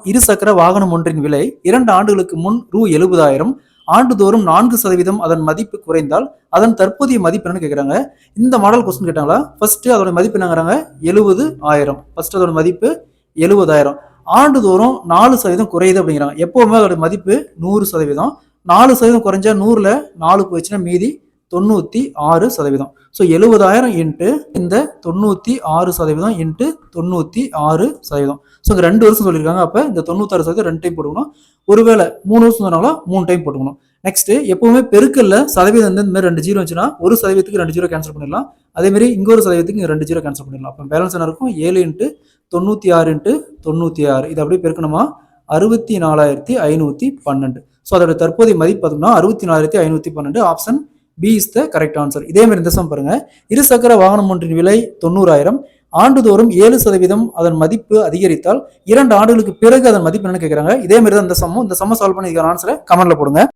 இருசக்கர வாகனம் ஒன்றின் விலை 2 ஆண்டுகளுக்கு முன் ரூ. 70,000 ஆண்டுதோறும் 4% அதன் மதிப்பு குறைந்தால் அதன் தற்போதைய மதிப்பு என்னன்னு கேட்குறாங்க. இந்த மாடல் கொஸ்டின் கேட்டாங்களா? ஃபர்ஸ்ட் அதோட மதிப்பு என்னங்கிறாங்க? 70,000. ஃபர்ஸ்ட் அதோட மதிப்பு 70,000. ஆண்டுதோறும் 4% குறையுது அப்படிங்கிறாங்க. எப்பவுமே அதோட மதிப்பு 100%. 4% குறைஞ்சா 100ல 4 போயிடுச்சுன்னா மீதி 96%. ஸோ 70,000 இன்ட்டு இந்த 96% இன்ட்டு 96%. ஸோ இங்கே 2 வருஷம் சொல்லியிருக்காங்க. அப்போ இந்த 96% 2 டைம் போட்டுக்கணும். ஒருவேளை 3 வருஷம் சொன்னாலும் 3 டைம் போட்டுக்கணும். நெக்ஸ்ட் எப்பவுமே பெருக்கல்ல சதவீதம் வந்து இந்த மாதிரி 2 ஜீரோ வந்துச்சுன்னா ஒரு சதவீதத்துக்கு 2 ஜீரோ கேன்சல் பண்ணிடலாம். அதே மாதிரி இங்க ஒரு சதவீதத்துக்கு இங்க 2 ஜீரோ கேன்சல் பண்ணிடலாம். அப்போ பேலன்ஸ் என்ன இருக்கும்? 7 இன்ட்டு 96 இன்ட்டு 96. இது அப்படியே பெருக்கணுமா? 64,512. ஸோ அதோட தற்போதைய மதிப்பு பார்த்தோம்னா 64,512. Option B is the correct answer. இதே மாதிரி இந்த சம் பாருங்க. இருசக்கர வாகனம் ஒன்றின் விலை 90,000 ஆண்டுதோறும் 7% அதன் மதிப்பு அதிகரித்தால் 2 ஆண்டுகளுக்கு பிறகு அதன் மதிப்பு என்னன்னு கேட்கறாங்க. இதே மாதிரி தான் இந்த சம்ம சால்வ் பண்ணி ஆன்சரை கமெண்ட்ல போடுங்க.